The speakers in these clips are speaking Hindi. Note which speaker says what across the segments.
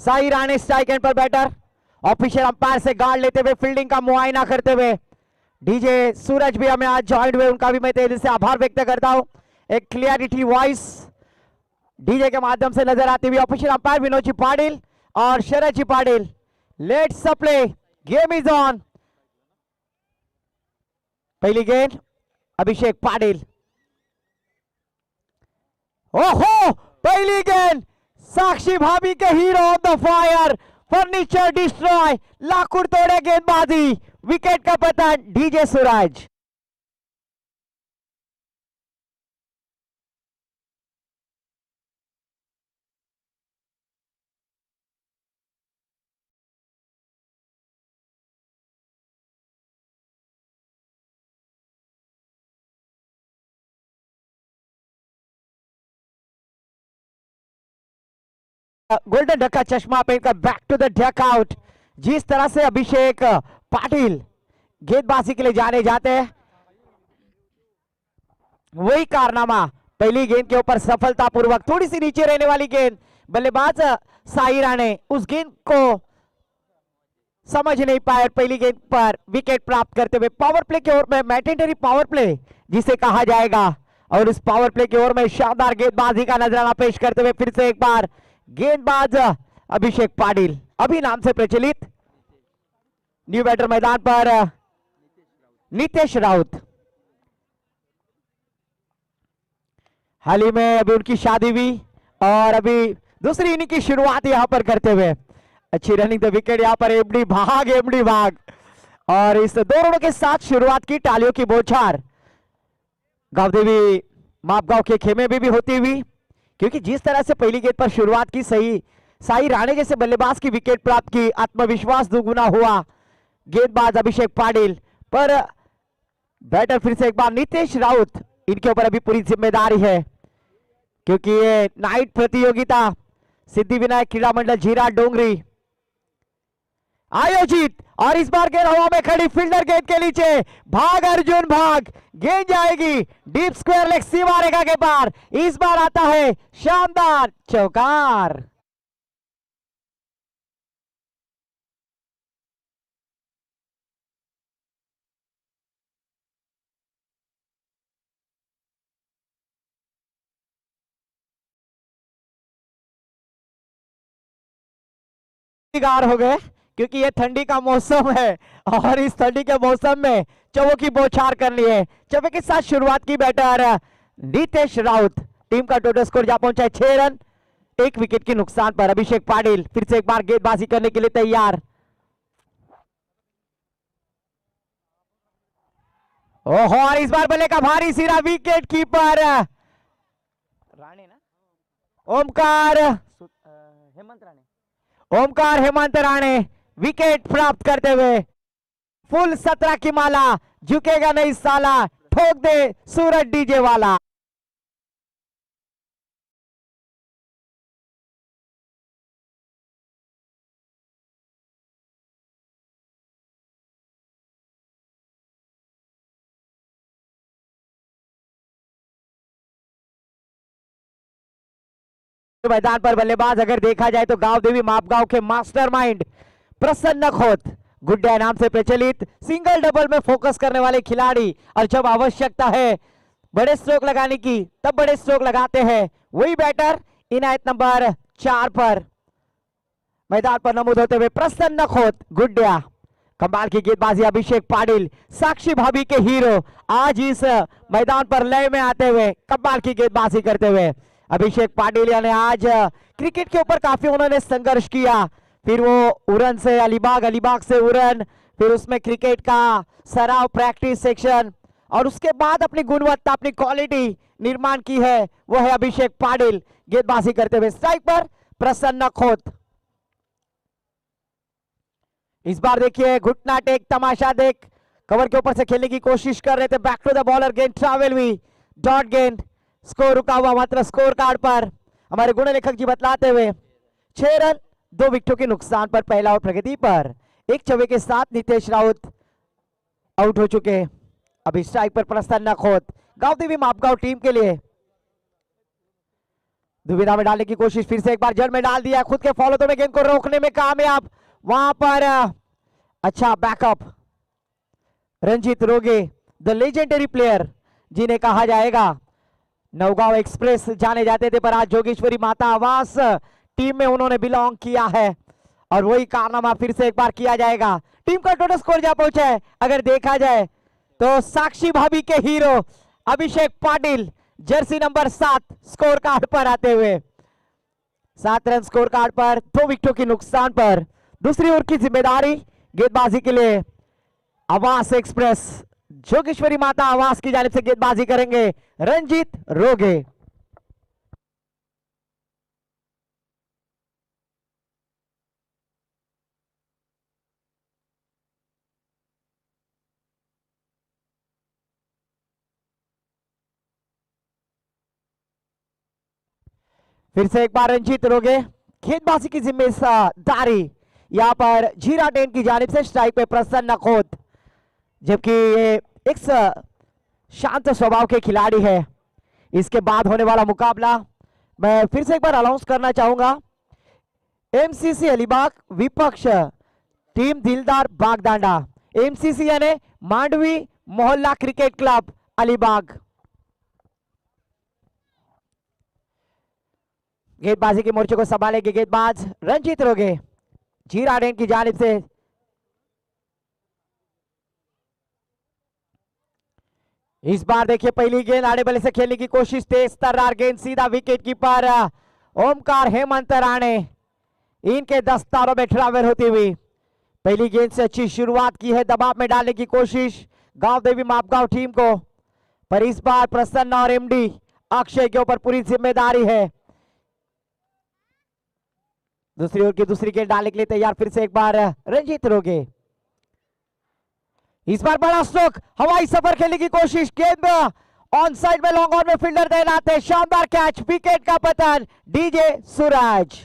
Speaker 1: साई राणे स्ट्राइक एंड पर बैटर, ऑफिशियल अंपायर से गार्ड लेते हुए फील्डिंग का मुआयना करते हुए डीजे सूरज भी हमें आज ज्वाइन हुए, उनका भी मैं दिल से आभार व्यक्त करता हूं। एक क्लियरिटी वॉइस डीजे के माध्यम से नजर आती हुई ऑफिशियल अंपायर विनोद जी पाटिल और Sharad ji Patil. Let's play, game is on. पहली गेंद अभिषेक पाटिल। ओहो, पहली गेंद साक्षी भाभी के hero of the fire, furniture destroy, लाखुड़ तोड़े गेंदबाजी, विकेट का पतन डीजे सूरज। गोल्डन डक का चश्मा पहनकर back to the duck out. जिस तरह से अभिषेक पाटिल गेंदबाजी के लिए जाने जाते हैं, वही कारनामा पहली गेंद के ऊपर सफलतापूर्वक, थोड़ी सी नीचे रहने वाली गेंद, बल्लेबाज साई राणे उस गेंद को समझ नहीं पाए, पहली गेंद पर विकेट प्राप्त करते हुए पावर प्ले की ओर में, मैंडेटरी पावर प्ले जिसे कहा जाएगा, और इस पावर प्ले की ओर में शानदार गेंदबाजी का नजराना पेश करते हुए फिर से एक बार गेंदबाज अभिषेक पाटिल, अभी नाम से प्रचलित। न्यू बैटर मैदान पर नितेश राउत। हाल ही में अभी उनकी शादी हुई और अभी दूसरी इनिंग की शुरुआत यहां पर करते हुए अच्छी रनिंग द विकेट, यहां पर एमडी भाग, और इस दो रनों के साथ शुरुआत की तालियों की बौछार गांवदेवी मापगांव के खेमे में भी होती हुई, क्योंकि जिस तरह से पहली गेंद पर शुरुआत की, सही साई राणे जैसे बल्लेबाज की विकेट प्राप्त की, आत्मविश्वास दुगुना हुआ गेंदबाज अभिषेक पाटिल पर। बैटर फिर से एक बार नितेश राउत, इनके ऊपर अभी पूरी जिम्मेदारी है, क्योंकि ये नाइट प्रतियोगिता सिद्धिविनायक क्रीड़ा मंडल जीरा डोंगरी आयोजित, और इस बार गेंद हवा में खड़ी, फील्डर गेंद के नीचे, भाग अर्जुन भाग, गेंद जाएगी डीप स्क्वायर लेग सीमा रेखा के पार, इस बार आता है शानदार चौकार। हो गए, क्योंकि ये ठंडी का मौसम है और इस ठंडी के मौसम में चौकों की बौछार करनी है। चौके के साथ शुरुआत की बैटर नितेश राउत, टीम का टोटल स्कोर जा पहुंचा है 6 रन, 1 विकेट के नुकसान पर। अभिषेक पाटिल फिर से एक बार गेंदबाजी करने के लिए तैयार। ओहो, और इस बार बल्ले का भारी सिरा, विकेट कीपर राणे ना, ओमकार हेमंत राणे विकेट प्राप्त करते हुए फुल 17 की माला, झुकेगा नहीं साला, ठोक दे सूरज डीजे वाला। मैदान पर बल्लेबाज अगर देखा जाए तो गांवदेवी मापगांव के मास्टरमाइंड प्रसन्न खोत, गुड्डा नाम से प्रचलित, सिंगल डबल में फोकस करने वाले खिलाड़ी, और जब आवश्यकता है बड़े स्ट्रोक लगाने की तब बड़े स्ट्रोक लगाते हैं, वही बैटर इनायत नंबर 4 पर मैदान पर नमूद होते हुए प्रसन्न खोत, गुड्डा। कमाल की गेंदबाजी अभिषेक पाटिल, साक्षी भाभी के हीरो, आज इस मैदान पर लय में आते हुए कमाल की गेंदबाजी करते हुए अभिषेक पाटिल ने आज क्रिकेट के ऊपर काफी उन्होंने संघर्ष किया, फिर वो उरन से अलीबाग, अलीबाग से उरन, फिर उसमें क्रिकेट का सराव प्रैक्टिस सेक्शन, और उसके बाद अपनी गुणवत्ता, अपनी क्वालिटी निर्माण की है, वो है अभिषेक पाटिल। गेंदबाजी करते हुए स्ट्राइक पर प्रसन्न खोत। इस बार देखिए घुटना टेक, तमाशा देख, कवर के ऊपर से खेलने की कोशिश कर रहे थे, बैक टू द बॉलर, गेंद ट्रैवल हुई, डॉट गेंद, स्कोर रुका हुआ मात्र स्कोर कार्ड पर। हमारे गुण लेखक जी बतलाते हुए 6 रन 2 विकेटों के नुकसान पर पहला और प्रगति पर, एक छवे के साथ नितेश राउत आउट हो चुके। अभी स्ट्राइक पर प्रसन्न खोत, गांवदेवी मापगांव टीम के लिए दुविधा में डालने की कोशिश, फिर से एक बार जड़ में डाल दिया, खुद के फॉलो तो में गेंद को रोकने में कामयाब। वहां पर अच्छा बैकअप। रंजीत रोगे द लेजेंडरी प्लेयर जिन्हें कहा जाएगा, नौगांव एक्सप्रेस जाने जाते थे, पर आज जोगेश्वरी माता आवास टीम में उन्होंने बिलोंग किया है और वही कारनामा फिर से एक बार किया जाएगा। टीम का टोटल स्कोर जा पहुंचा है अगर देखा जाए तो साक्षी भाभी के hero Abhishek Patil jersey number 7 score card पर आते हुए 7 रन स्कोर कार्ड पर 2 विकेटों के नुकसान पर। दूसरी ओर की जिम्मेदारी गेंदबाजी के लिए आवास एक्सप्रेस जोगेश्वरी माता आवास की जानिब से गेंदबाजी करेंगे रंजीत रोगे। फिर से एक बार रंजीत रोगे, गेंदबाजी की जिम्मेदारी यहां पर जीरा टेन की जानिब से स्ट्राइक पे प्रसन्न खोत, जबकि ये एक शांत स्वभाव के खिलाड़ी है। इसके बाद होने वाला मुकाबला मैं फिर से एक बार अनाउंस करना चाहूंगा, एमसीसी अलीबाग विपक्ष टीम दिलदार बागदांडा, एमसीसी यानी मांडवी मोहल्ला क्रिकेट क्लब अलीबाग। गेंदबाजी के मोर्चे को संभालेंगे गेंदबाज रंजीत रोगे जीरा डेन की जानिब से। इस बार देखिए पहली गेंद आड़े बल्ले से खेलने की कोशिश, तेज तर्रार गेंद सीधा विकेट कीपर ओमकार हेमंत राणे इनके दस्तारों में ट्रावेल होती हुई पहली गेंद से अच्छी शुरुआत की है, दबाव में डालने की कोशिश गांव देवी मापगांव टीम को, पर इस बार प्रसन्न और एमडी अक्षय के ऊपर पूरी जिम्मेदारी है। दूसरी ओर की दूसरी गेंद डालने के लिए तैयार फिर से एक बार रंजीत रोगे। इस बार बड़ा स्ट्रोक, हवाई सफर खेलने की कोशिश, गेंद ऑन साइड में लॉन्ग ऑन में फील्डर तैनात है, शानदार कैच, विकेट का पतन डीजे सूरज।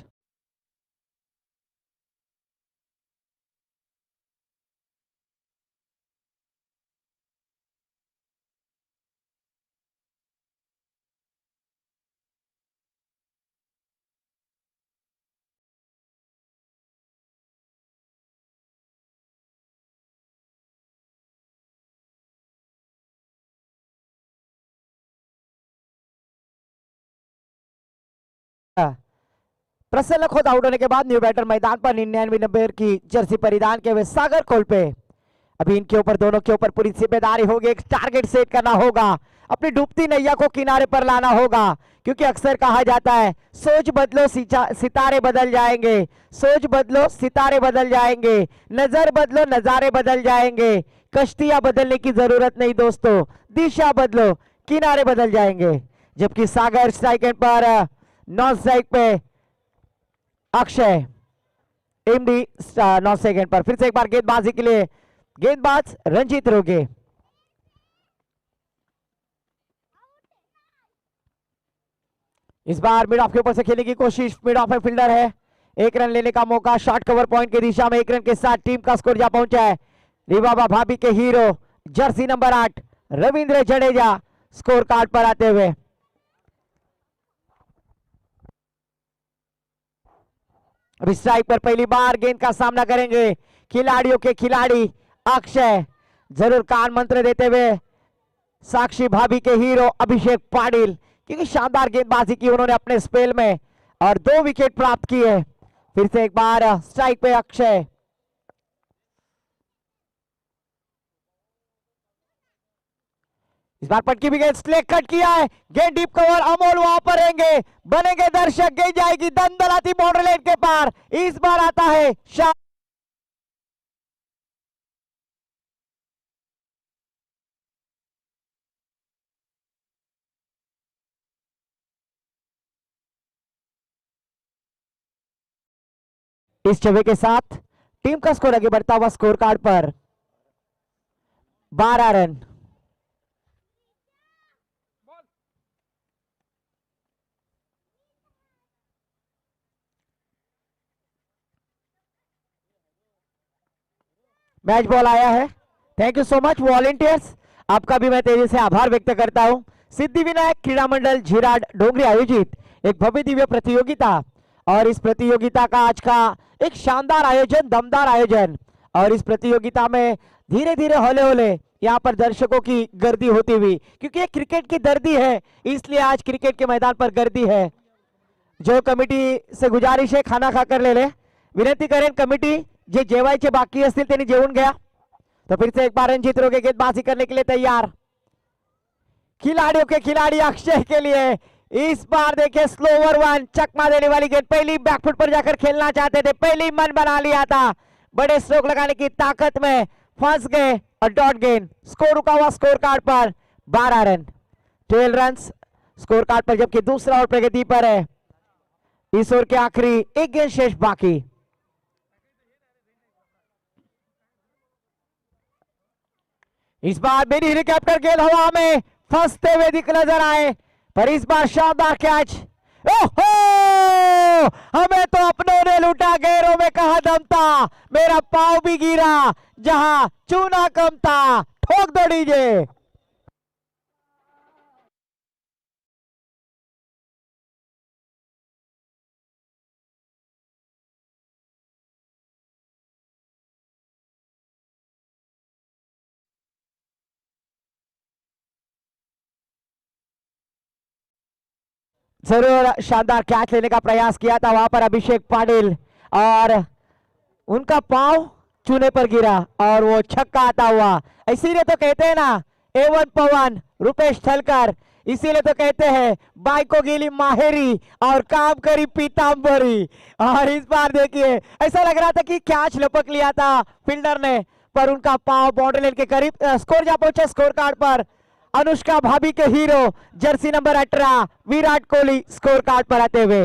Speaker 1: प्रसन्न खोद आउट होने के बाद न्यू बैटर मैदान पर 99 नंबर की जर्सी परिधान के हुए सागर कोल पे अभी इनके ऊपर दोनों के ऊपर पूरी जिम्मेदारी होगी, एक टारगेट सेट करना होगा, अपनी डूबती नैया को किनारे पर लाना होगा, क्योंकि अक्सर कहा जाता है सोच बदलो सितारे बदल जाएंगे, सोच बदलो सितारे बदल जाएंगे, नजर बदलो नजारे बदल जाएंगे, कश्तियां बदलने की जरूरत नहीं दोस्तों, दिशा बदलो किनारे बदल जाएंगे। जबकि सागर स्ट्राइक एंड पर नॉन स्ट्राइक पे अक्षय एमडी नॉन सेकंड पर। फिर से एक बार गेंदबाजी के लिए गेंदबाज रंजीत रोगे। इस बार मिड ऑफ के ऊपर से खेलने की कोशिश, मिड ऑफ में फील्डर है, एक रन लेने का मौका, शॉर्ट कवर पॉइंट की दिशा में 1 रन के साथ टीम का स्कोर जा पहुंचा है। रिवाबा भाभी के hero Jersey number 8 Ravindra Jadeja score card पर आते हुए। अभी स्ट्राइक पर पहली बार गेंद का सामना करेंगे खिलाड़ियों के खिलाड़ी अक्षय, जरूर कान मंत्र देते हुए साक्षी भाभी के हीरो अभिषेक पाटिल, क्योंकि शानदार गेंदबाजी की उन्होंने अपने स्पेल में और 2 विकेट प्राप्त किए। फिर से एक बार स्ट्राइक पे अक्षय, इस बार पटकी भी गेंद स्लेक कट किया है, गेंद डीप कवर, अमोल वहां पर रहेंगे, बनेंगे दर्शक, गेंद जाएगी दंदलाती बॉर्डर लाइन के पार। इस बार आता है इस छवि के साथ टीम का स्कोर आगे बढ़ता हुआ स्कोर कार्ड पर 12 रन। मैच बॉल आया है, thank you so much volunteers, आपका भी मैं तेजी से आभार व्यक्त करता हूं। सिद्धि विनायक क्रीड़ा मंडल झिराड डोंगरी आयोजित एक भव्य दिव्य प्रतियोगिता, और इस प्रतियोगिता का आज का एक शानदार आयोजन, दमदार आयोजन। और इस प्रतियोगिता में धीरे धीरे हौले हौले यहाँ पर दर्शकों की गर्दी होती हुई, क्योंकि ये क्रिकेट की दर्दी है, इसलिए आज क्रिकेट के मैदान पर गर्दी है। जो कमिटी से गुजारिश है खाना खाकर ले ले, विनंती करें कमिटी जे जेवायचे बाकी असतील त्यांनी जेवून घ्या। तो फिर से एक बार रंजीत रोगे गेंदबाजी करने के लिए तैयार, खिलाड़ियों के खिलाड़ी अक्षय के लिए इस बार देखिए स्लोवर वन, चकमा देने वाली गेंद, पहली बैकफुट पर जाकर खेलना चाहते थे, पहली मन बना लिया था, बड़े स्ट्रोक लगाने की ताकत में फंस गए और डॉट गेंद। स्कोर रुका हुआ स्कोर कार्ड पर 12 रन, 12 रन स्कोर कार्ड पर, जबकि दूसरा ओवर प्रगति पर है। इस ओवर के आखिरी एक गेंद शेष बाकी। इस बार मेरी हेलीकॉप्टर गेंद हवा में फंसते हुए दिख नजर आए, पर इस बार शानदार कैच। ओहो, हमें तो अपनों ने लूटा, गैरों में कहा दम था, मेरा पांव भी गिरा जहां चूना कम था, ठोक दो डीजे। जरूर शानदार कैच लेने का प्रयास किया था वहां पर अभिषेक पाटिल, और उनका पांव चूने पर गिरा और वो छक्का आता हुआ। इसीलिए तो कहते हैं ना, एवन पवन रुपेश थलकर, इसीलिए तो कहते हैं बाइको गिली माहेरी और काम करी पीतांबरी। और इस बार देखिए ऐसा लग रहा था कि कैच लपक लिया था फील्डर ने, पर उनका पांव बाउंड्री लाइन के करीब। स्कोर जा पहुंचे स्कोर कार्ड पर, अनुष्का भाभी के hero Jersey number 18 Virat Kohli score card पर आते हुए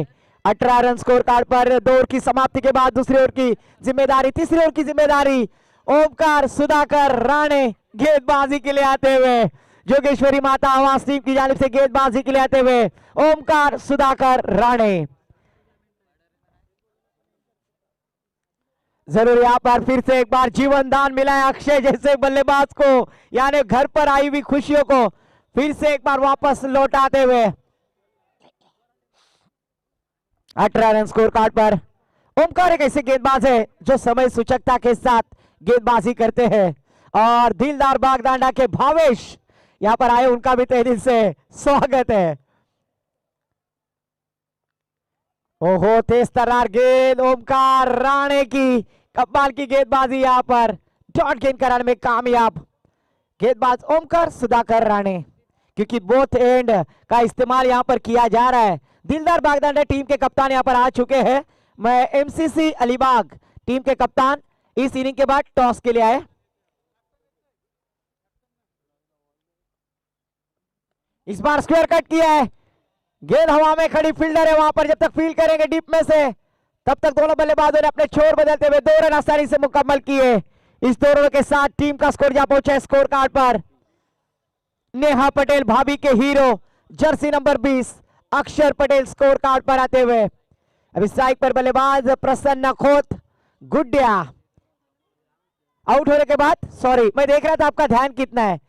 Speaker 1: 18 रन स्कोर कार्ड पर। 2 ओवर की समाप्ति के बाद दूसरे ओवर की जिम्मेदारी, तीसरे ओवर की जिम्मेदारी ओमकार सुधाकर राणे गेंदबाजी के लिए आते हुए, जोगेश्वरी माता आवास टीम की जानिब से गेंदबाजी के लिए आते हुए ओमकार सुधाकर राणे। जरूर यहाँ पर फिर से एक बार जीवन दान मिला है अक्षय जैसे बल्लेबाज को, यानी घर पर आई हुई खुशियों को फिर से एक बार वापस लौटाते हुए। 18 रन स्कोर कार्ड पर। ओमकार एक ऐसे गेंदबाज है जो समय सूचकता के साथ गेंदबाजी करते हैं, और दिलदार बागदांडा के भावेश यहां पर आए, उनका भी तहे दिल से स्वागत है। ओहो, तेज तर्रार गेंद ओमकार राणे की, कमाल की गेंदबाजी यहां पर डॉट गेंद कराने में कामयाब गेंदबाज ओमकार सुधाकर राणे, क्योंकि बोथ एंड का इस्तेमाल यहां पर किया जा रहा है। दिलदार बागदांडा टीम के कप्तान यहां पर आ चुके हैं, मैं एमसीसी अलीबाग टीम के कप्तान इस इनिंग के बाद टॉस के लिए आए। इस बार स्क्वायर कट किया है, गेंद हवा में खड़ी, फील्डर है वहां पर, जब तक फील्ड करेंगे डीप में से तब तक दोनों बल्लेबाजों ने अपने छोर बदलते हुए 2 रन आसानी से मुकम्मल किए। इस 2 रनों के साथ टीम का स्कोर जा पहुंचा स्कोर कार्ड पर। नेहा पटेल भाभी के हीरो जर्सी नंबर 20 अक्षर पटेल स्कोर कार्ड पर आते हुए। अभी स्ट्राइक पर बल्लेबाज प्रसन्न खोत गुड्डिया, आउट होने के बाद, सॉरी मैं देख रहा था आपका ध्यान कितना है,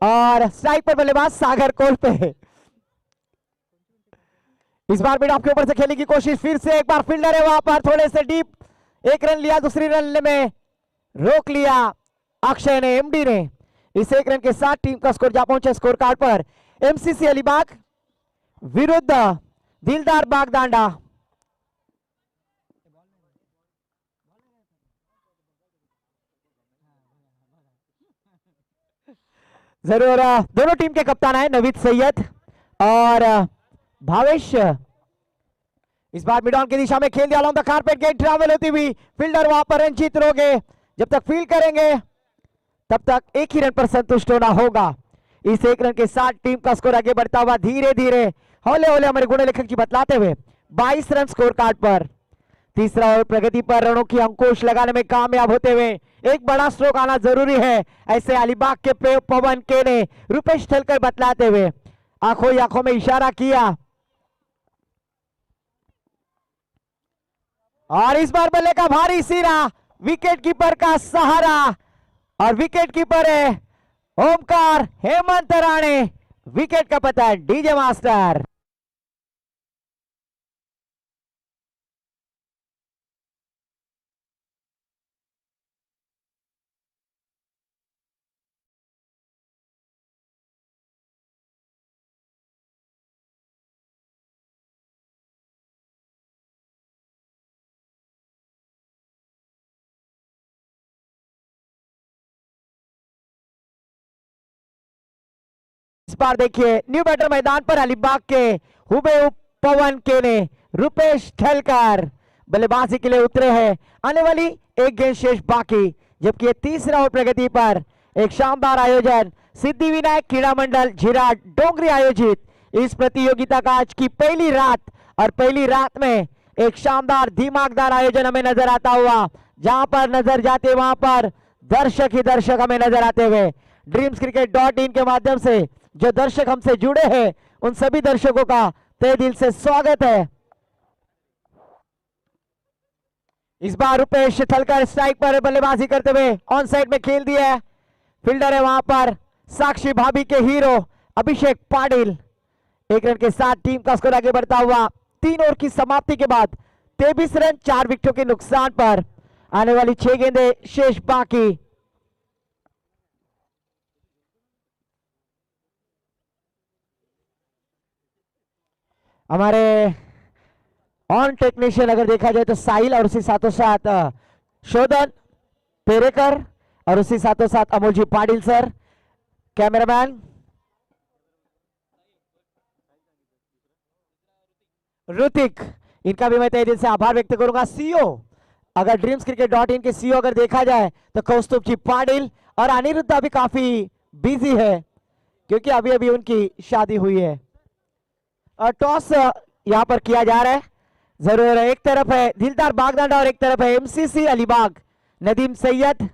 Speaker 1: और स्ट्राइक पर बल्लेबाज सागर कोल पे। इस बार मिड ऑफ के ऊपर से खेलने की कोशिश, फिर से एक बार फील्डर है वहां पर, थोड़े से डीप, एक रन लिया, दूसरी रन में रोक लिया अक्षय ने, एमडी ने। इस 1 रन के साथ टीम का स्कोर जा पहुंचे स्कोर कार्ड पर। एमसीसी अलीबाग विरुद्ध दिलदार बागदांडा। जरूर दोनों टीम के कप्तान आए, नवीद सैयद और भावेश। इस बार मिड ऑन की दिशा में खेल दिया, द कारपेट गेट ट्रैवल होती हुई, फील्डर वहां पर रंजीत रोगे, जब तक फील्ड करेंगे तब तक एक ही रन पर संतुष्ट होना होगा। इस 1 रन के साथ टीम का स्कोर आगे बढ़ता हुआ धीरे धीरे हौले हौले हमारे गुण लेखक जी बतलाते हुए 22 रन स्कोर कार्ड पर। तीसरा ओवर प्रगति पर, रनों की अंकुश लगाने में कामयाब होते हुए एक बड़ा स्ट्रोक आना जरूरी है, ऐसे अलीबाग के पवन के ने रुपेश थलकर बतलाते हुए आंखों ही आंखों में इशारा किया। और इस बार बल्ले का भारी सिरा, विकेट कीपर का सहारा, और विकेट कीपर है ओमकार हेमंत राणे, विकेट का पतन डीजे मास्टर। इस बार देखिए न्यू बैटर मैदान पर अलीबाग के हुबेहूब पवन के ने रुपेश ठलकर बल्लेबाजी के लिए उतरे हैं। आने वाली एक गेंद शेष बाकी, जबकि ये तीसरा ओवर प्रगति पर एक शानदार आयोजन सिद्धि विनायक क्रीड़ा मंडल झिराट डोंगरी आयोजित इस प्रतियोगिता का आज की पहली रात, और पहली रात में एक शानदार दिमागदार आयोजन हमें नजर आता हुआ। जहां पर नजर जाते वहां पर दर्शक ही दर्शक हमें नजर आते हुए। ड्रीम्सcricket.in के माध्यम से जो दर्शक हमसे जुड़े हैं उन सभी दर्शकों का तहे दिल से स्वागत है। इस बार रुपेश ठलकर स्ट्राइक पर बल्लेबाजी करते हुए ऑन साइड में खेल दिया है। फील्डर है वहां पर साक्षी भाभी के हीरो अभिषेक पाटिल। एक रन के साथ टीम का स्कोर आगे बढ़ता हुआ 3 ओवर की समाप्ति के बाद 23 रन 4 विकेटों के नुकसान पर। आने वाली 6 गेंदें शेष बाकी। हमारे ऑन टेक्नीशियन अगर देखा जाए तो साहिल, और उसी साथों साथ शोधन पेरेकर, और उसी साथों साथ अमोल जी पाटिल सर। कैमरामैन ऋतिक, इनका भी मैं तहे दिल से आभार व्यक्त करूंगा। सीओ अगर ड्रीम्सcricket.in के सीओ अगर देखा जाए तो कौस्तुभ जी पाटिल, और अनिरुद्धा भी काफी बिजी है क्योंकि अभी अभी उनकी शादी हुई है। और टॉस यहां पर किया जा रहा है। जरूर एक तरफ है दिलदार बागदांडा और एक तरफ है एमसीसी अलीबाग। नदीम सैयद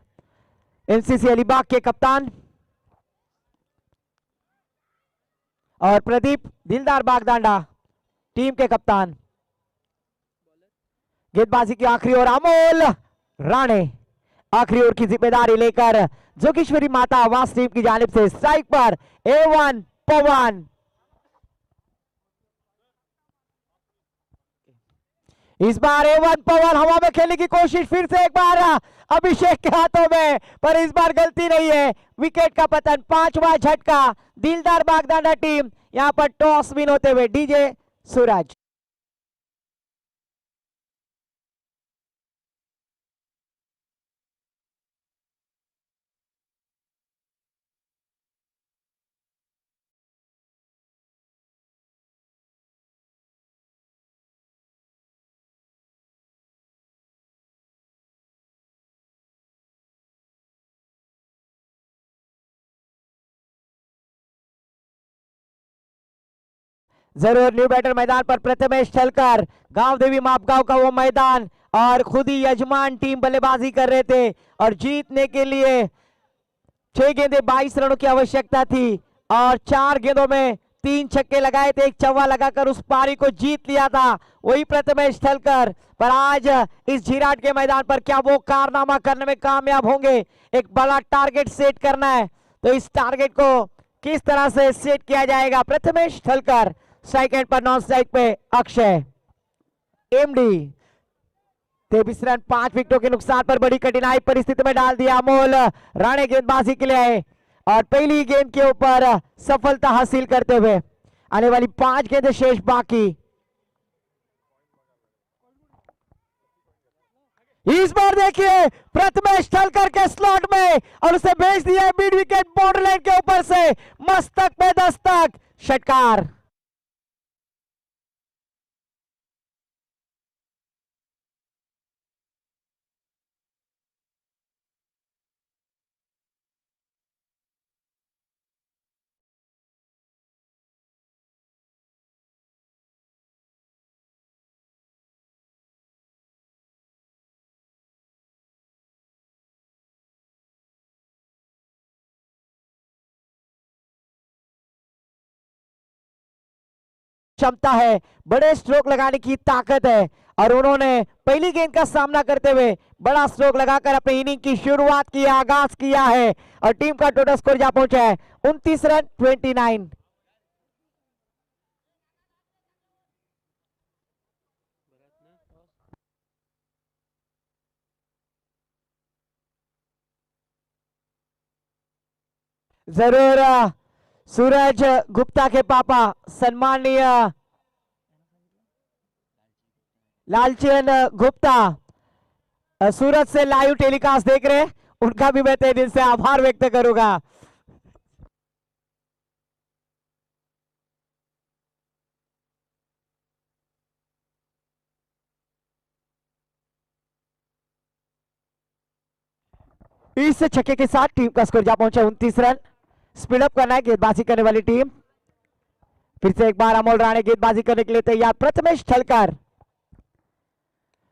Speaker 1: एमसीसी अलीबाग के कप्तान और प्रदीप दिलदार बागदांडा टीम के कप्तान। गेंदबाजी की आखिरी ओवर अमोल राणे आखिरी ओवर की जिम्मेदारी लेकर जोगेश्वरी माता आवास टीम की जानिब से स्ट्राइक पर A1 पवन। इस बार A1 पवन हवा में खेलने की कोशिश, फिर से एक बार अभिषेक के हाथों में, पर इस बार गलती नहीं है। विकेट का पतन, 5वां झटका। दिलदार बागदांडा टीम यहां पर टॉस विन होते हुए। डीजे सूरज जरूर न्यू बैटर मैदान पर प्रथमेश ठलकर, गांव देवी मापगांव का वो मैदान, और खुद ही यजमान टीम बल्लेबाजी कर रहे थे और जीतने के लिए 6 गेंदें 22 रनों की आवश्यकता थी और 4 गेंदों में 3 छक्के लगाए थे, 1 चौवा लगाकर उस पारी को जीत लिया था वही प्रथमेश ठलकर। पर आज इस झिराट के मैदान पर क्या वो कारनामा करने में कामयाब होंगे? एक बड़ा टारगेट सेट करना है, तो इस टारगेट को किस तरह से सेट किया जाएगा? प्रथमेश ठलकर स्ट्राइक एंड पर, नॉन स्ट्राइक पे अक्षय एमडी। 23 रन 5 विकेटों के नुकसान पर बड़ी कठिनाई परिस्थिति में डाल दिया अमोल राणे गेंदबाजी के लिए आए और पहली गेंद के ऊपर सफलता हासिल करते हुए। आने वाली 5 गेंदें शेष बाकी। इस बार देखिए प्रथमेश ठलकर के स्लॉट में, और उसे भेज दिया मिड विकेट बॉर्डर लाइन के ऊपर से, मस्तक पे दस्तक, षटकार। क्षमता है, बड़े स्ट्रोक लगाने की ताकत है, और उन्होंने पहली गेंद का सामना करते हुए बड़ा स्ट्रोक लगाकर अपनी इनिंग की शुरुआत की, आगाज किया है, और टीम का टोटल स्कोर जा पहुंचा है 29 रन 29। जरूर सूरज गुप्ता के पापा सम्माननीय लालचंद गुप्ता सूरत से लाइव टेलीकास्ट देख रहे हैं, उनका भी मैं तहे दिल से आभार व्यक्त करूंगा। इस छक्के के साथ टीम का स्कोर जा पहुंचा 29 रन। स्पीड अप करना है गेंदबाजी करने वाली टीम। फिर से एक बार अमोल राणे गेंदबाजी करने के लिए तैयार। प्रथमेश ठलकर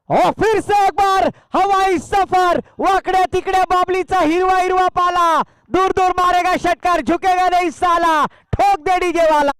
Speaker 1: और फिर से एक बार हवाई सफर, वाकड्या तिकड्या बाबलीचा हिरवा हिरवा पाला, दूर दूर मारेगा षटकार, झुकेगा नहीं साला, ठोक दे डीजे वाला।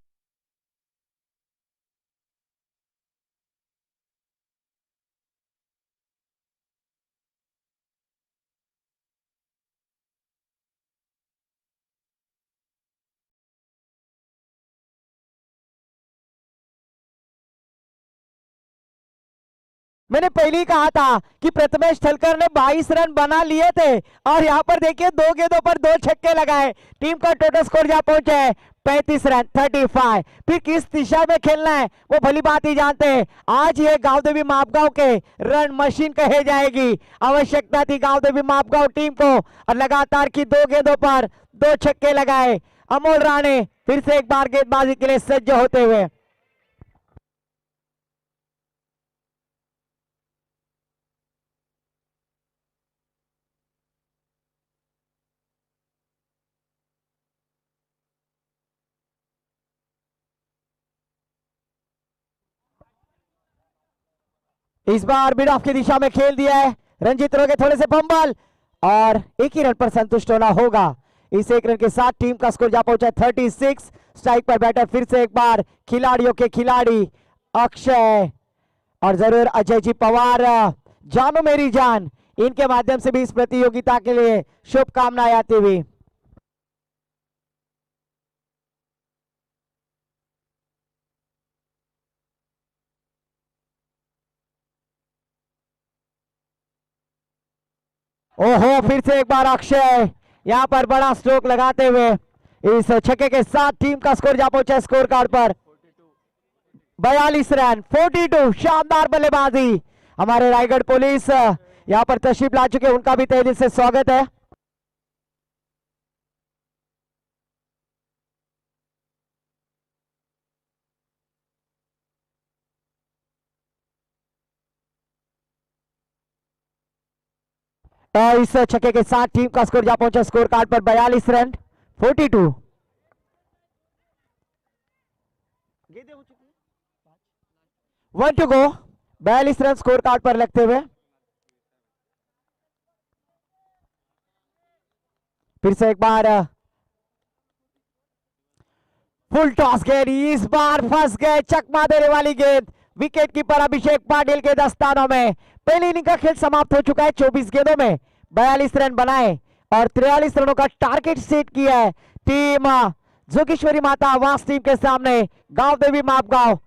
Speaker 1: मैंने पहले ही कहा था कि प्रथमेश ठलकर ने 22 रन बना लिए थे और यहां पर देखिए 2 गेंदों पर 2 छक्के लगाए। टीम का टोटल स्कोर जा पहुंचा है 35 रन 35। फिर किस दिशा में खेलना है वो भली बात ही जानते हैं। आज ये गांव देवी मापगांव के रन मशीन कहे जाएगी। आवश्यकता थी गांव देवी मापगांव टीम को और लगातार की 2 गेंदों पर 2 छक्के लगाए। अमोल राणे फिर से एक बार गेंदबाजी के लिए सज्ज होते हुए। इस बार मिड ऑफ की दिशा में खेल दिया है। रंजीत रोगे थोड़े से फंबल और एक ही रन पर संतुष्ट होना होगा। इस एक रन के साथ टीम का स्कोर जा पहुंचा 36। स्ट्राइक पर बैटर फिर से एक बार खिलाड़ियों के खिलाड़ी अक्षय और जरूर अजय जी पवार, जानो मेरी जान, इनके माध्यम से भी इस प्रतियोगिता के लिए शुभकामनाएं आती हुई। ओहो फिर से एक बार अक्षय यहां पर बड़ा स्ट्रोक लगाते हुए इस छक्के के साथ टीम का स्कोर जा पहुंचा स्कोर कार्ड पर 42 रन 42। शानदार बल्लेबाजी। हमारे रायगढ़ पुलिस यहां पर तशरीफ ला चुके, उनका भी तहे दिल से स्वागत है। इस छक्के के साथ टीम का स्कोर जा पहुंचा स्कोर कार्ड पर 42 run 42। 1 to go. 42 run score card पर लगते हुए फिर से एक बार फुल टॉस गेंद, इस बार फंस गए, चकमा देने वाली गेंद। विकेट कीपर अभिषेक पाटिल के दस्तानों में। पहली इनिंग का खेल समाप्त हो चुका है। 24 गेंदों में 42 रन बनाए और 43 रनों का टारगेट सेट किया है टीम जोगेश्वरी माता आवास टीम के सामने गांव देवी मापगांव।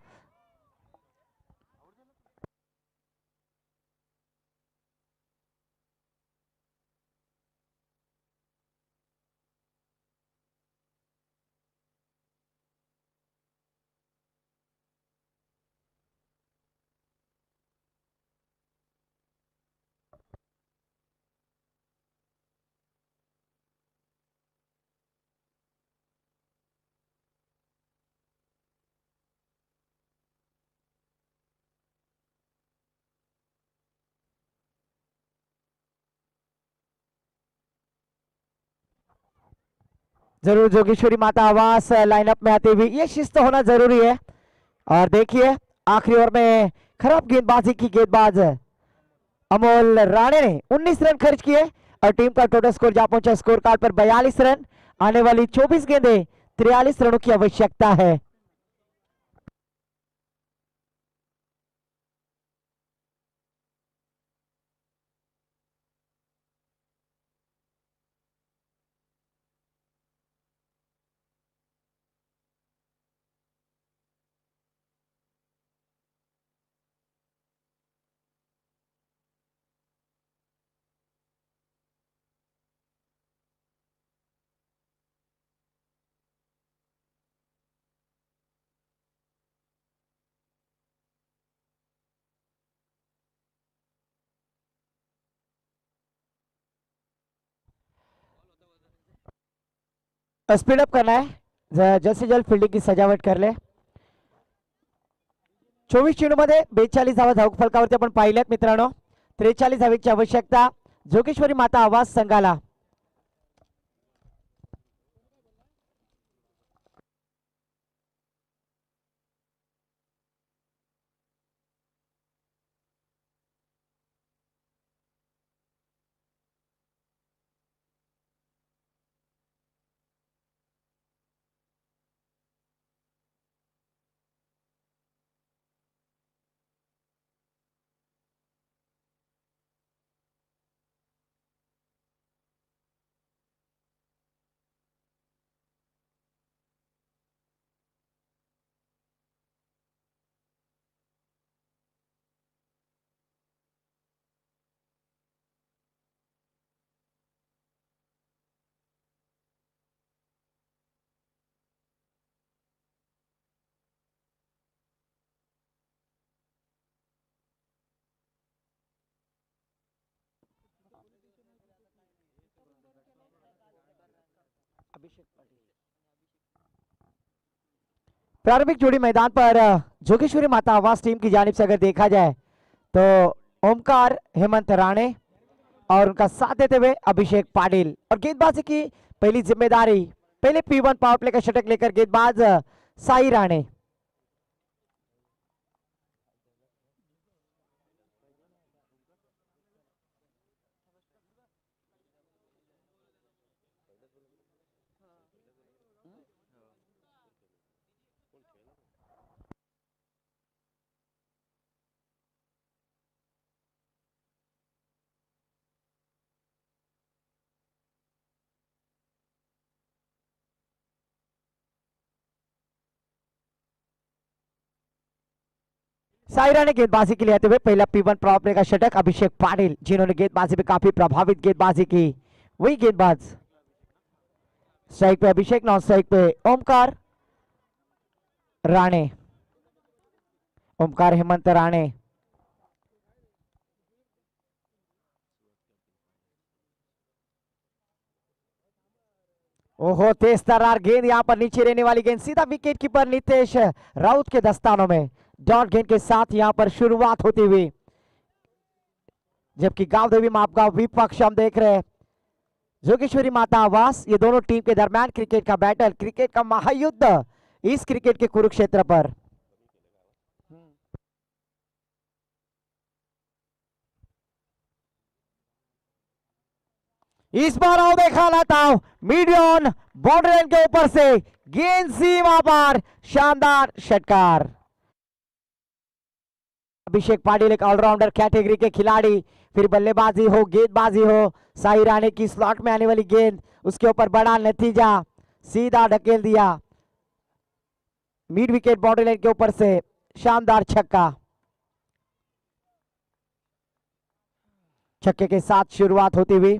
Speaker 1: जरूर जोगेश्वरी माता आवास लाइनअप में आते हुए ये शिस्त होना जरूरी है। और देखिए आखिरी ओवर में खराब गेंदबाजी की गेंदबाज अमोल राणे ने 19 रन खर्च किए और टीम का टोटल स्कोर जा पहुंचा स्कोर कार्ड पर 42 रन। आने वाली 24 गेंदें 43 रनों की आवश्यकता है। स्पीड अप करना है, जल्द से जल्द फील्डिंग की सजावट कर ले। 24 चेंडूमध्ये 42 धावा धावक फलकावरती आपण पाहिल्यात मित्रांनो। 43 धावेची आवश्यकता। जोगेश्वरी माता आवास संगाला। प्रारंभिक जोड़ी मैदान पर जोगेश्वरी माता आवास टीम की जानिब से अगर देखा जाए तो ओमकार हेमंत राणे और उनका साथ देते हुए अभिषेक पाटिल। और गेंदबाजी की पहली जिम्मेदारी, पहले P1 पावर प्ले का शतक लेकर गेंदबाज साई राणे। सायरा ने गेंदबाजी के लिए आते हुए पहला P1 पावर प्ले का शतक। अभिषेक पाटिल जिन्होंने गेंदबाजी में काफी प्रभावित गेंदबाजी की, वही गेंदबाज। स्ट्राइक पे अभिषेक, नॉन स्ट्राइक पे ओमकार राणे, ओमकार हेमंत राणे। ओहो, तेज तर्रार गेंद, यहां पर नीचे रहने वाली गेंद सीधा विकेट कीपर नितेश राउत के दस्तानों में। डॉट गेंद के साथ यहां पर शुरुआत होती हुई, जबकि गांव देवी मापगांव विपक्ष हम देख रहे हैं जोगेश्वरी माता आवास। ये दोनों टीम के दरमियान क्रिकेट का बैटल, क्रिकेट का महायुद्ध इस क्रिकेट के कुरुक्षेत्र पर। इस बार आओ देखा लाता हूं मीडियन बाउंड्री लाइन के ऊपर से गेंद सीमा पर, शानदार षटकार। अभिषेक पाटिल एक ऑलराउंडर कैटेगरी के खिलाड़ी, फिर बल्लेबाजी हो गेंदबाजी हो, साई राणे की स्लॉट में आने वाली गेंद, उसके ऊपर बड़ा नतीजा, सीधा ढकेल दिया मिड विकेट बाउंड्री लाइन के ऊपर से, शानदार छक्का। छक्के के साथ शुरुआत होती हुई,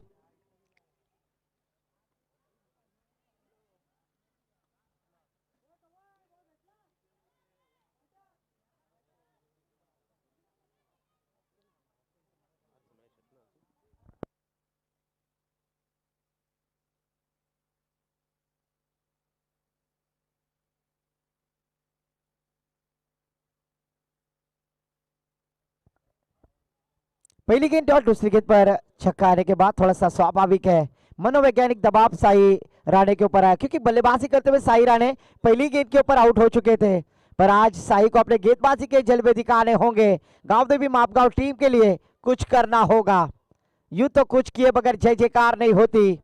Speaker 1: पहली गेंद और दूसरी गेंद पर छक्का आने के बाद थोड़ा सा स्वाभाविक है मनोवैज्ञानिक दबाव साई राणे के ऊपर आया, क्योंकि बल्लेबाजी करते हुए साई राणे पहली गेंद के ऊपर आउट हो चुके थे। पर आज साई को अपने गेंदबाजी के जलवे दिखाने होंगे। गांव देवी मापगांव टीम के लिए कुछ करना होगा, यूं तो कुछ किए बगैर जय जयकार नहीं होती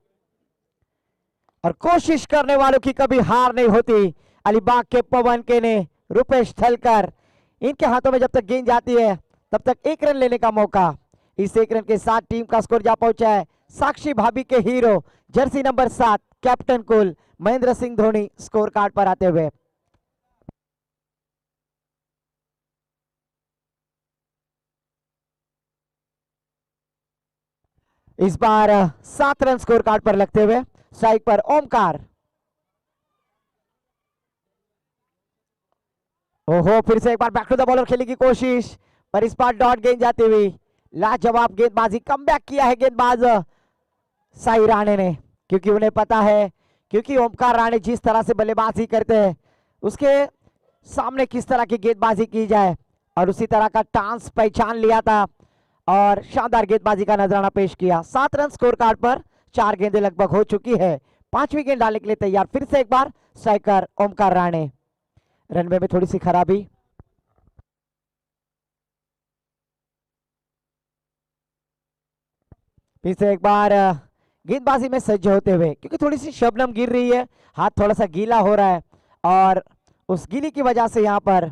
Speaker 1: और कोशिश करने वालों की कभी हार नहीं होती। अलीबाग के पवन के ने, रुपेश थलकर, इनके हाथों में जब तक गेंद जाती है तब तक एक रन लेने का मौका। इस एक रन के साथ टीम का स्कोर जा पहुंचा है साक्षी भाभी के हीरो जर्सी नंबर 7 कैप्टन कुल महेंद्र सिंह धोनी स्कोर कार्ड पर आते हुए। इस बार 7 रन स्कोर कार्ड पर लगते हुए, स्ट्राइक पर ओमकार। ओहो, फिर से एक बार बैक टू द बॉलर खेलने की कोशिश, पर इस बार डॉट गेंद जाती हुई। लाजवाब गेंदबाजी, कमबैक किया है गेंदबाज साई राणे ने, क्योंकि उन्हें पता है, क्योंकि ओमकार राणे जिस तरह से बल्लेबाजी करते हैं उसके सामने किस तरह की गेंदबाजी की जाए, और उसी तरह का टांस पहचान लिया था और शानदार गेंदबाजी का नजराना पेश किया। 7 रन स्कोर कार्ड पर, 4 गेंदें लगभग हो चुकी है। 5वीं गेंद डालने के लिए तैयार फिर से एक बार स्ट्राइकर ओमकार राणे। रनवे में थोड़ी सी खराबी। फिर से एक बार गेंदबाजी में सज्ज होते हुए, क्योंकि थोड़ी सी शबनम गिर रही है, हाथ थोड़ा सा गीला हो रहा है और उस गीली की वजह से यहां पर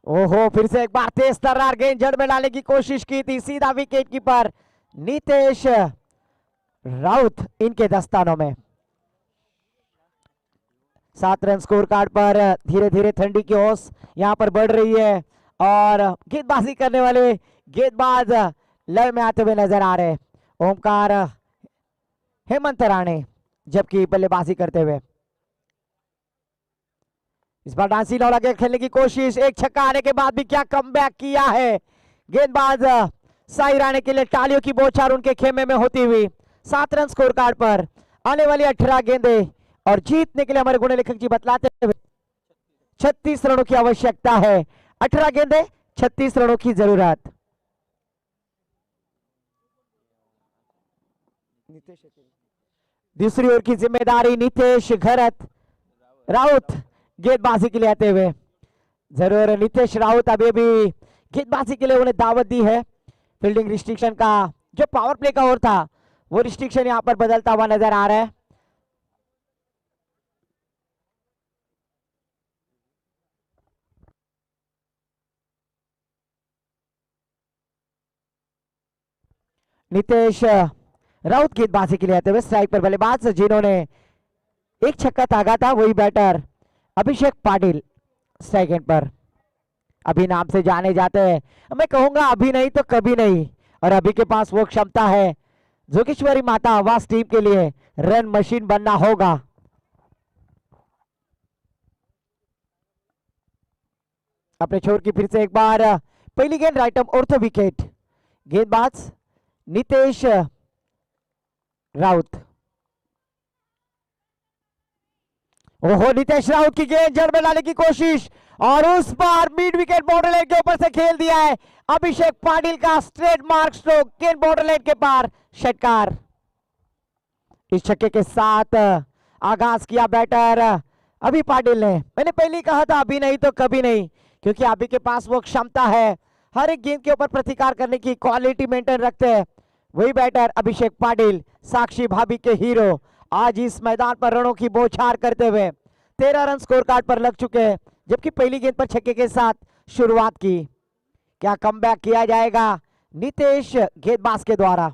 Speaker 1: ओहो फिर से एक बार तेज तर्रार गेंद जड़ में डालने की कोशिश की थी, सीधा विकेट कीपर नितेश राउत इनके दस्तानों में। 7 रन स्कोर कार्ड पर। धीरे धीरे ठंडी की ओस यहां पर बढ़ रही है और गेंदबाजी करने वाले गेंदबाज लय में आते हुए नजर आ रहे। ओमकार हेमंत राणे जबकि बल्लेबाजी करते हुए। इस बार डांसी लौड़ा के खेलने की कोशिश, एक छक्का आने के बाद भी क्या कमबैक किया है गेंदबाज साई राणे के लिए तालियों की बौछार उनके खेमे में होती हुई। 7 रन स्कोर कार्ड पर, आने वाली 18 गेंदे और जीतने के लिए हमारे गुण लेखक जी बतलाते हुए 36 रनों की आवश्यकता है। 18 गेंदे 36 रनों की जरूरत। दूसरी ओर की जिम्मेदारी नितेश घरत राउत गेंदबाजी के लिए आते हुए। जरूर नितेश राउत अभी भी गेंदबाजी के लिए उन्हें दावत दी है। फील्डिंग रिस्ट्रिक्शन का जो पावर प्ले का ओवर था वो रिस्ट्रिक्शन यहां पर बदलता हुआ नजर आ रहा है। नितेश राउत गेंदबाजी के लिए आते हुए, स्ट्राइक पर बल्लेबाज जिन्होंने एक छक्का तागा था वही batter Abhishek Patil strike end पर अभी नाम से जाने जाते हैं। मैं कहूंगा अभी नहीं तो कभी नहीं, और अभी के पास वो क्षमता है। जोगेश्वरी माता आवास टीम के लिए रन मशीन बनना होगा। अपने छोर की फिर से एक बार पहली गेंद राइट आर्म ऑर्थो विकेट। गेंदबाज नितेश राउत। ओहो नितेश राउत की गेंद जड़ में डालने की कोशिश और उस बार मिड विकेट बॉर्डर लाइन के ऊपर से खेल दिया है अभिषेक पाटिल का स्ट्रेट मार्क स्ट्रोक, गेंद बॉर्डर लाइन के पार, षटकार। इस छक्के के साथ आगाज किया बैटर अभी पाटिल ने। मैंने पहले कहा था अभी नहीं तो कभी नहीं, क्योंकि अभी के पास वो क्षमता है, हर एक गेंद के ऊपर प्रतिकार करने की क्वालिटी मेंटेन रखते हैं वही बैटर अभिषेक पाटिल, साक्षी भाभी के हीरो, आज इस मैदान पर रनों की बौछार करते हुए 13 रन स्कोर कार्ड पर लग चुके हैं, जबकि पहली गेंद पर छक्के के साथ शुरुआत की। क्या कमबैक किया जाएगा नितेश गेंदबाज के द्वारा?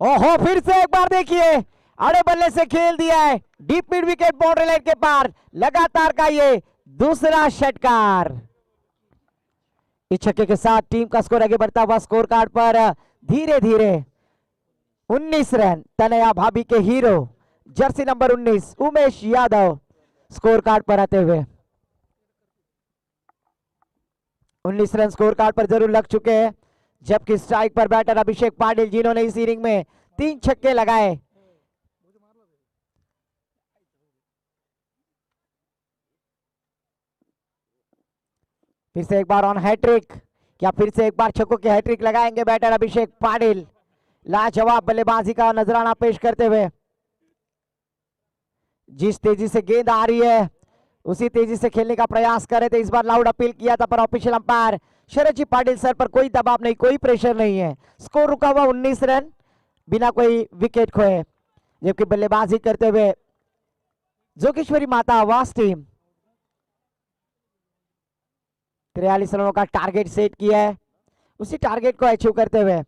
Speaker 1: ओहो फिर से एक बार देखिए अड़े बल्ले से खेल दिया है deep mid wicket border line के पार, लगातार का ये दूसरा षटकार। इस छक्के के साथ टीम का स्कोर आगे बढ़ता हुआ स्कोर कार्ड पर धीरे धीरे 19 रन। तनया भाभी के hero Jersey number 19 Umesh Yadav score card पर आते हुए 19 रन स्कोर कार्ड पर जरूर लग चुके हैं, जबकि स्ट्राइक पर बैटर अभिषेक पाटिल जिन्होंने इस इनिंग में 3 छक्के लगाए। फिर से एक बार ऑन हैट्रिक, क्या फिर से एक बार छक्कों की हैट्रिक लगाएंगे बैटर अभिषेक पाटिल? लाजवाब बल्लेबाजी का नजराना पेश करते हुए जिस तेजी से गेंद आ रही है उसी तेजी से खेलने का प्रयास कर रहे थे। इस बार लाउड अपील किया था पर ऑफिशियल अंपायर शरद जी पाटिल सर पर कोई दबाव नहीं, कोई प्रेशर नहीं है। स्कोर रुका हुआ 19 रन बिना कोई विकेट खोए, जबकि बल्लेबाजी करते हुए जोगेश्वरी माता आवास टीम 43 रनों का टारगेट सेट किया है, उसी टारगेट को अचीव करते हुए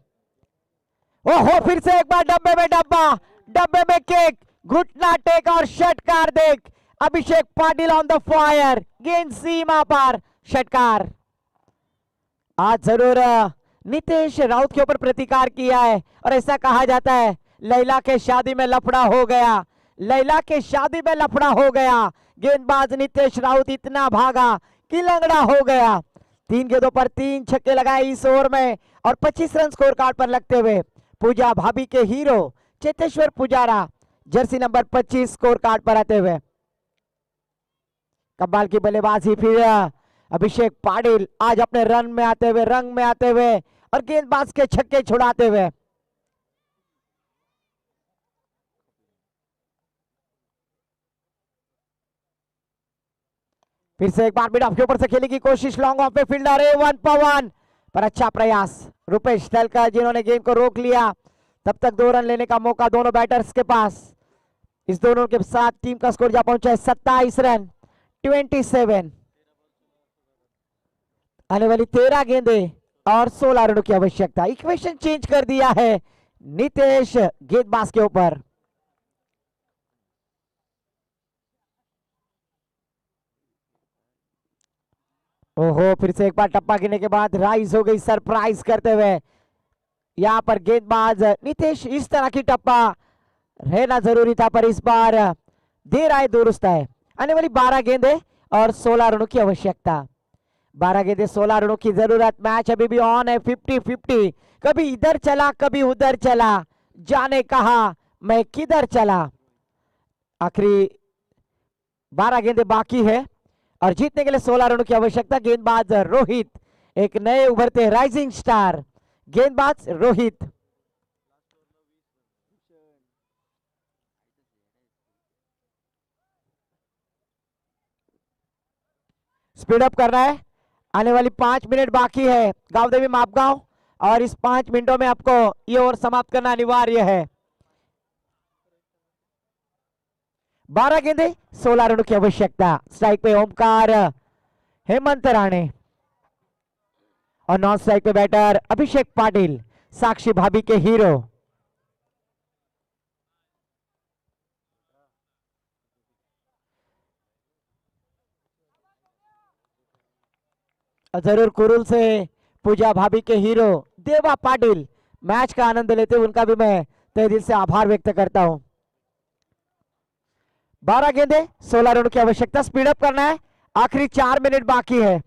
Speaker 1: ओहो फिर से एक बार डब्बे में डब्बा, डब्बे में केक, घुटना टेक और षटकार देख अभिषेक पाटिल ऑन द फायर, गेंद सीमा पर, षटकार। आज जरूर नितेश राउत के ऊपर प्रतिकार किया है और ऐसा कहा जाता है लैला के शादी में लफड़ा हो गया, लैला के शादी में लफड़ा हो गया। गेंदबाज नितेश राउत इतना भागा कि लंगड़ा हो गया। 3 गेंदों पर 3 छक्के लगाए इस ओवर में और 25 रन स्कोर कार्ड पर लगते हुए पूजा भाभी के hero Cheteshwar Pujara Jersey number 25 score card पर आते हुए। कमाल की बल्लेबाजी फिर अभिषेक पाटिल आज अपने रन में आते हुए, रंग में आते हुए और गेंदबाज के छक्के छुड़ाते हुए। फिर से एक बार मिड ऑफ के ऊपर से खेलने की कोशिश, लॉन्ग ऑफ पे फील्डर है 1 पवन पर अच्छा प्रयास रुपेश तलकर जिन्होंने गेंद को रोक लिया। तब तक 2 रन लेने का मौका दोनों बैटर्स के पास। इस दोनों के साथ टीम का स्कोर जा पहुंचा है 27 रन 27। आने वाली 13 गेंदें और 16 रनों की आवश्यकता। इक्वेशन चेंज कर दिया है नितेश गेंदबाज के ऊपर। ओहो, फिर से एक बार टप्पा गिरने के बाद राइज हो गई सरप्राइज करते हुए। यहां पर गेंदबाज नितेश, इस तरह की टप्पा रहना जरूरी था पर इस बार देर आए दुरुस्त है। आने वाली 12 गेंदें और 16 रनों की आवश्यकता। 12 गेंदें 16 रनों की जरूरत। मैच अभी भी ऑन है 50-50। कभी इधर चला कभी उधर चला, जाने कहा मैं किधर चला। आखिरी 12 गेंदें बाकी है और जीतने के लिए 16 रनों की आवश्यकता। गेंदबाज रोहित, एक नए उभरते राइजिंग स्टार गेंदबाज रोहित। स्पीड अप करना है। आने वाली 5 मिनट बाकी है गांव देवी मापगांव और इस 5 मिनटों में आपको ये ओवर समाप्त करना अनिवार्य है। 12 गेंदें 16 रनों की आवश्यकता। स्ट्राइक पे ओमकार, हेमंत राणे और नॉन स्ट्राइक पे बैटर अभिषेक पाटिल, साक्षी भाभी के हीरो। जरूर कुरुल से पूजा भाभी के हीरो देवा पाटिल मैच का आनंद लेते हुए उनका भी मैं तहे दिल से आभार व्यक्त करता हूं। 12 गेंदें 16 रनों की आवश्यकता। स्पीड अप करना है। आखिरी 4 मिनट बाकी है।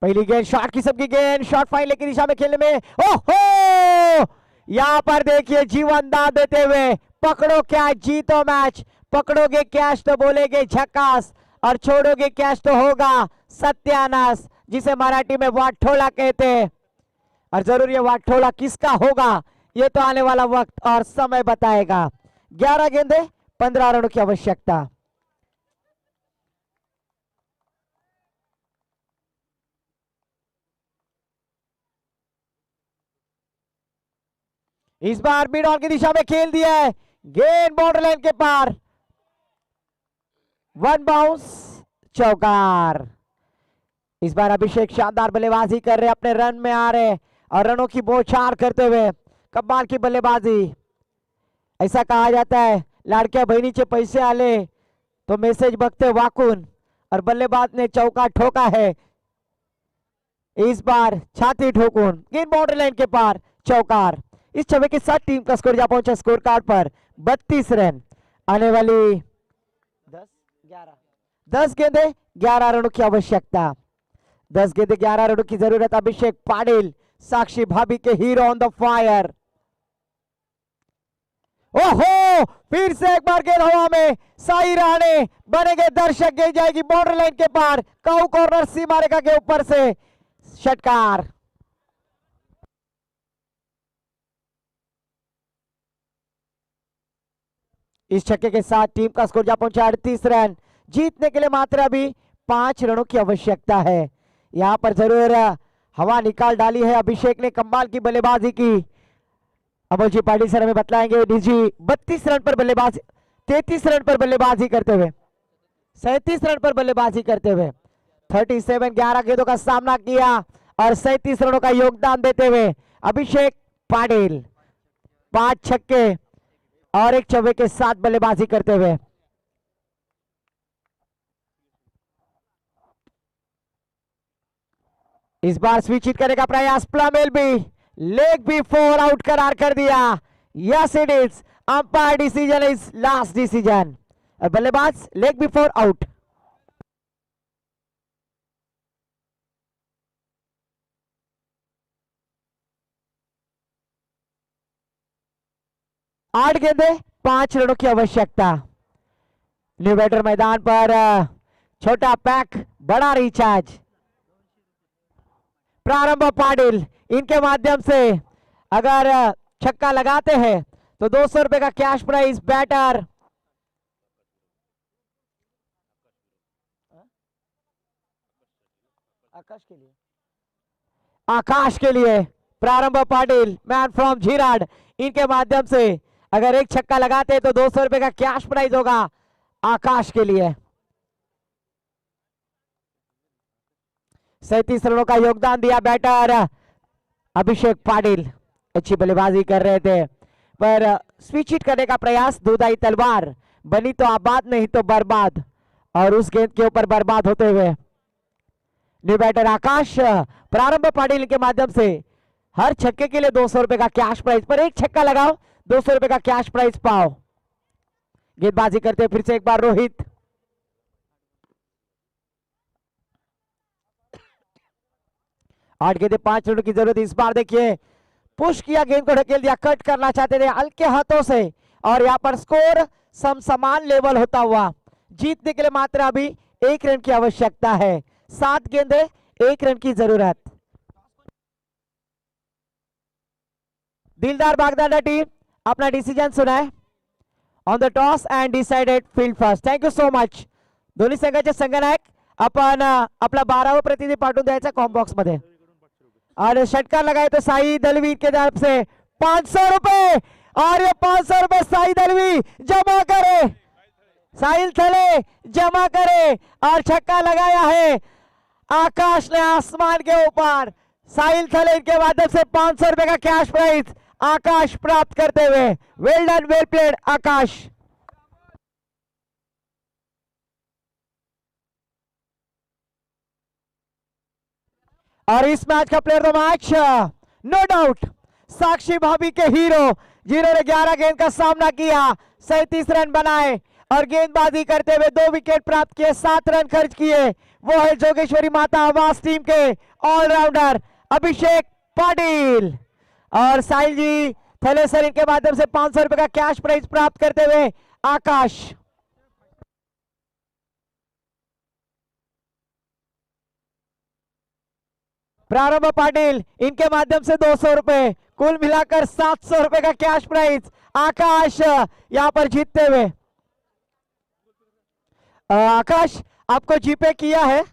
Speaker 1: पहली गेंद शॉट की सबकी गेंद, शॉट फाइनल की दिशा में खेलने में, ओहो, यहां पर देखिए जीवन दान देते हुए पकड़ो कैच जीतो मैच। पकड़ोगे कैच तो बोलेगे झकास और छोड़ोगे कैच तो होगा सत्यानाश, जिसे मराठी में वाठोला कहते हैं। और जरूर ये वाठोला किसका होगा ये तो आने वाला वक्त और समय बताएगा। 11 गेंदें 15 रनों की आवश्यकता। इस बार मिड ऑन की दिशा में खेल दिया है, गेंद बॉर्डर लाइन के पार, 1 बाउंस, चौकार। इस बार अभिषेक शानदार बल्लेबाजी कर रहे, अपने रन में आ रहे और रनों की बौछार करते हुए कमाल की बल्लेबाजी। ऐसा कहा जाता है लाडक्या बहिणीचे पैसे आले तो मैसेज बघते वाकून, और बल्लेबाज ने चौका ठोका है इस बार छाती ठोकून, गेंद बाउंड्री लाइन के पार, चौकार। इस छवि के साथ टीम का स्कोर जा पहुंचा स्कोर कार्ड पर 32 रन। आने वाली 10 गेंदें 11 रनों की आवश्यकता। 10 गेंदें 11 रनों की जरूरत। अभिषेक पाटिल, साक्षी भाभी के हीरो ऑन द फायर। ओहो, फिर से एक बार गेंद हवा में, साई राणे बनेंगे दर्शक, गेंद जाएगी बाउंड्री लाइन के पार, काउ कॉर्नर सीमा रेखा के ऊपर से षटकार। इस छक्के के साथ टीम का स्कोर जा पहुंचा 38 रन। जीतने के लिए मात्र अभी 5 रनों की आवश्यकता है। यहां पर जरूर हवा निकाल डाली है अभिषेक ने, कमाल की बल्लेबाजी की। अमोल जी पाटिल सर हमें बतलाएंगे निजी 32 रन पर बल्लेबाजी, 33 रन पर बल्लेबाजी करते हुए, 37 रन पर बल्लेबाजी करते हुए 37 11 गेंदों का सामना किया और 37 रनों का योगदान देते हुए अभिषेक पाटिल 5 छक्के और 1 चौके के साथ बल्लेबाजी करते हुए। इस बार स्विच हिट करने का प्रयास, प्लमेल भी लेग भी 4 आउट करार कर दिया। Yes it is, umpire decision is last decision. बल्लेबाज लेग भी 4 आउट। 8 गेंदे 5 रनों की आवश्यकता। न्यू बैटर मैदान पर छोटा पैक बड़ा रिचार्ज। प्रारंभ पाटिल, इनके माध्यम से अगर छक्का लगाते हैं तो 200 रुपए का कैश प्राइज बैटर आकाश के लिए। प्रारंभ पाटिल, मैन फ्रॉम झीराड, इनके माध्यम से अगर एक छक्का लगाते हैं तो 200 रुपए का कैश प्राइज होगा आकाश के लिए। 37 रनों का योगदान दिया बैटर अभिषेक पाटिल। अच्छी बल्लेबाजी कर रहे थे पर स्विच हिट करने का प्रयास, दुधाई तलवार बनी तो आबाद नहीं तो बर्बाद, और उस गेंद के ऊपर बर्बाद होते हुए न्यू बैटर आकाश। प्रारंभ पाटिल के माध्यम से हर छक्के के लिए 200 रुपए का कैश प्राइज, पर एक छक्का लगाओ 200 रुपए का कैश प्राइज पाओ। गेंदबाजी करते फिर से एक बार रोहित। आठ गेंदे 5 रनों की जरूरत। इस बार देखिए पुश किया, गेंद को ढकेल दिया, कट करना चाहते थे हल्के हाथों से, और यहां पर स्कोर समान लेवल होता हुआ जीतने के लिए मात्र अभी 1 रन की आवश्यकता है। 7 गेंदे 1 रन की जरूरत। दिलदार बागदाना टीम अपना डिसीजन सुनाए। On the toss and decided field first. Thank you so much. दोन्ही संघाचे संघनायक आपण आपला 12वा प्रतिनिधी पाठवून द्यायचा कॉम बॉक्स मध्ये। और षटकार लगाए तो साई दलवी के तरफ से 500 रुपए, और ये 500 रुपए साई दलवी जमा करे, साहिल थले जमा करे, और छक्का लगाया है आकाश ने आसमान के ऊपर। साहिल थले के माध्यम से 500 रुपए का कैश प्राइज आकाश प्राप्त करते हुए। Well done, well played Akash. और इस मैच का player of match no doubt Sakshi भाभी के हीरो, जिन्होंने 11 गेंद का सामना किया, 37 रन बनाए और गेंदबाजी करते हुए 2 विकेट प्राप्त किए, 7 रन खर्च किए। वो है जोगेश्वरी माता आवास टीम के ऑलराउंडर अभिषेक पाटिल। और साहिल जी थलेसर, इनके माध्यम से 500 रुपए का कैश प्राइज प्राप्त करते हुए आकाश। प्रारंभ पाटिल, इनके माध्यम से 200 रुपए, कुल मिलाकर 700 रुपए का कैश प्राइज आकाश यहां पर जीतते हुए। आकाश, आपको जीपे किया है?